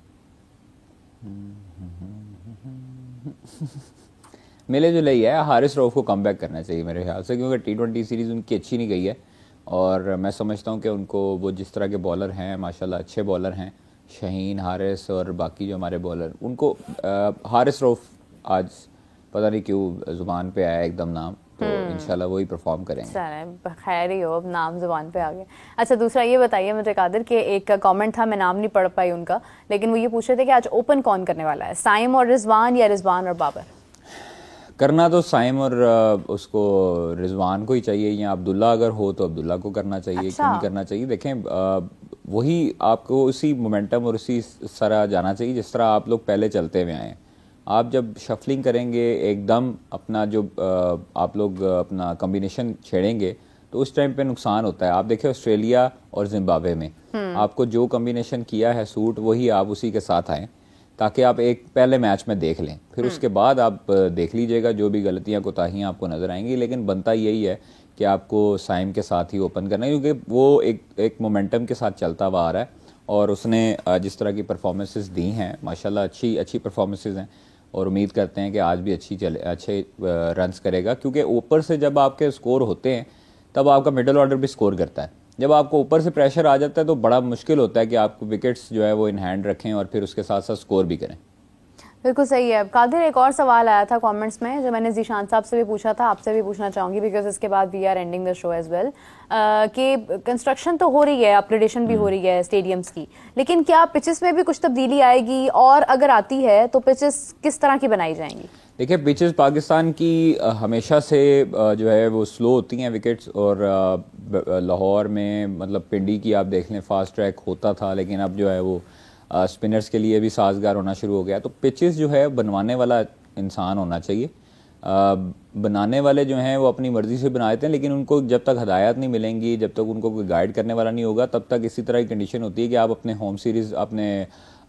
मिले जो लई है, हारिस रऊफ को कमबैक करना चाहिए मेरे ख्याल से, क्योंकि T20 सीरीज उनकी अच्छी नहीं गई है, और मैं समझता हूँ कि उनको वो जिस तरह के बॉलर हैं माशाल्लाह अच्छे बॉलर हैं, शाहीन, हारिस और बाकी जो हमारे बॉलर, उनको हारिस रऊफ आज पता नहीं क्यों जुबान पे आया एकदम नाम, तो इंशाल्लाह वही परफॉर्म करेंगे। खैर ही हो, अब नाम जुबान पे आ गया। अच्छा, दूसरा ये बताइए मुझे कादिर के एक कमेंट था, मैं नाम नहीं पढ़ पाई उनका, लेकिन वो ये पूछ रहे थे कि आज ओपन कौन करने वाला है, साइम और रिजवान या रिजवान और बाबर? करना तो साइम और उसको रिजवान को ही चाहिए, या अब्दुल्ला अगर हो तो अब्दुल्ला को करना चाहिए। अच्छा। क्यों नहीं करना चाहिए? देखें वही आपको उसी मोमेंटम और उसी तरह जाना चाहिए जिस तरह आप लोग पहले चलते हुए आए। आप जब शफलिंग करेंगे एकदम अपना जो आप लोग अपना कॉम्बिनेशन छेड़ेंगे तो उस टाइम पे नुकसान होता है। आप देखिए ऑस्ट्रेलिया और जिम्बाब्वे में आपको जो कॉम्बिनेशन किया है सूट, वही आप उसी के साथ आए, ताकि आप एक पहले मैच में देख लें, फिर उसके बाद आप देख लीजिएगा जो भी गलतियां कोताहियां आपको नजर आएंगी। लेकिन बनता यही है कि आपको साइम के साथ ही ओपन करना है, क्योंकि वो एक मोमेंटम के साथ चलता हुआ आ रहा है, और उसने जिस तरह की परफॉर्मेंसेस दी हैं माशाल्लाह अच्छी परफॉर्मेंसेस हैं, और उम्मीद करते हैं कि आज भी अच्छे रन्स करेगा, क्योंकि ऊपर से जब आपके स्कोर होते हैं तब आपका मिडिल ऑर्डर भी स्कोर करता है। जब आपको ऊपर से प्रेशर आ जाता है तो बड़ा मुश्किल होता है कि आप विकेट्स जो है वो इन हैंड रखें और फिर उसके साथ साथ स्कोर भी करें। बिल्कुल सही है। कादिर, एक और सवाल आया था कमेंट्स में जो मैंने जीशान साहब से भी पूछा था, आपसे भी पूछना चाहूंगी, बिकॉज इसके बाद we are ending the show as well, कि कंस्ट्रक्शन तो हो रही है, अपग्रेडेशन भी हो रही है स्टेडियम्स की, लेकिन क्या पिचेस में भी कुछ तब्दीली आएगी, और अगर आती है तो पिचेस किस तरह की बनाई जाएंगी? देखिए, पिचेस पाकिस्तान की हमेशा से जो है वो स्लो होती हैं विकेट्स, और लाहौर में मतलब पिंडी की आप देख लें फास्ट ट्रैक होता था, लेकिन अब जो है वो स्पिनर्स के लिए भी साजगार होना शुरू हो गया। तो पिचेस जो है बनवाने वाला इंसान होना चाहिए। बनाने वाले जो हैं वो अपनी मर्जी से बना देते हैं, लेकिन उनको जब तक हदायत नहीं मिलेंगी, जब तक उनको कोई गाइड करने वाला नहीं होगा, तब तक इसी तरह की कंडीशन होती है कि आप अपने अपने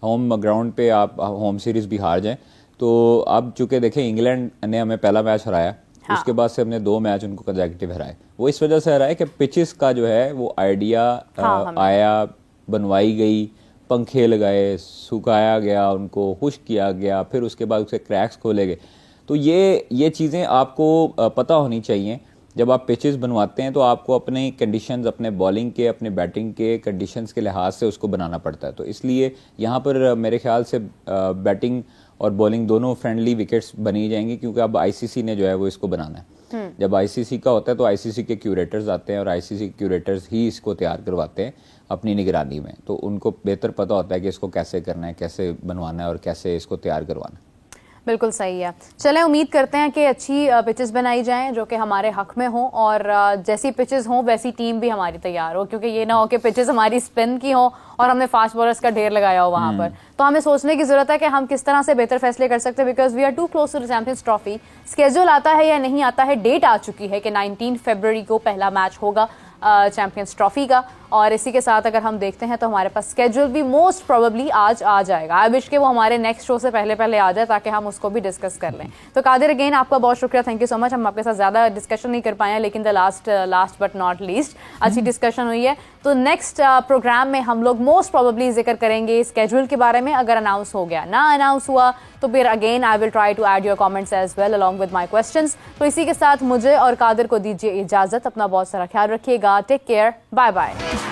होम ग्राउंड पे आप होम सीरीज़ भी हार जाएं। तो अब चूंकि देखें इंग्लैंड ने हमें पहला मैच हराया, हाँ। उसके बाद से हमने 2 मैच उनको कंसेक्यूटिव हराए। वो इस वजह से हराए कि पिचेस का जो है वो आइडिया आया, बनवाई गई, पंखे लगाए, सुखाया गया, उनको खुश्क किया गया, फिर उसके बाद उसके क्रैक्स खोले गए। तो ये चीज़ें आपको पता होनी चाहिए। जब आप पिचेस बनवाते हैं तो आपको अपने कंडीशंस, अपने बॉलिंग के, अपने बैटिंग के कंडीशंस के लिहाज से उसको बनाना पड़ता है। तो इसलिए यहाँ पर मेरे ख्याल से बैटिंग और बॉलिंग दोनों फ्रेंडली विकेट्स बनी जाएंगी, क्योंकि अब आईसीसी ने जो है वो इसको बनाना है। जब आईसीसी का होता है तो आईसीसी के क्यूरेटर्स आते हैं और आईसीसी के क्यूरेटर्स ही इसको तैयार करवाते हैं अपनी निगरानी में, तो उनको बेहतर पता होता है कि इसको कैसे करना है, कैसे बनवाना है और कैसे इसको तैयार करवाना है। बिल्कुल सही है। चलें, उम्मीद करते हैं कि अच्छी पिचेस बनाई जाएं जो कि हमारे हक में हों, और जैसी पिचेस हों वैसी टीम भी हमारी तैयार हो, क्योंकि ये ना हो कि पिचेस हमारी स्पिन की हो और हमने फास्ट बॉलर्स का ढेर लगाया हो वहां पर। तो हमें सोचने की जरूरत है कि हम किस तरह से बेहतर फैसले कर सकते हैं, because we are too close to the champions trophy. Schedule आता है या नहीं आता है, डेट आ चुकी है कि 19 फरवरी को पहला मैच होगा चैंपियंस ट्रॉफी का, और इसी के साथ अगर हम देखते हैं तो हमारे पास स्केड्यूल भी मोस्ट प्रोबेबली आज आ जाएगा। आई विश के वो हमारे नेक्स्ट शो से पहले आ जाए ताकि हम उसको भी डिस्कस कर लें। तो कादिर, अगेन आपका बहुत शुक्रिया, थैंक यू सो मच। हम आपके साथ ज़्यादा डिस्कशन नहीं कर पाए हैं, लेकिन the last but not least अच्छी डिस्कशन हुई है। तो नेक्स्ट प्रोग्राम में हम लोग मोस्ट प्रोबेबली जिक्र करेंगे स्केड्यूल के बारे में। अगर अनाउंस हो गया, ना अनाउंस हुआ तो फिर again I will try to add your comments as well along with my questions. तो इसी के साथ मुझे और कादिर को दीजिए इजाजत। अपना बहुत सारा ख्याल रखिएगा। Take care, bye bye.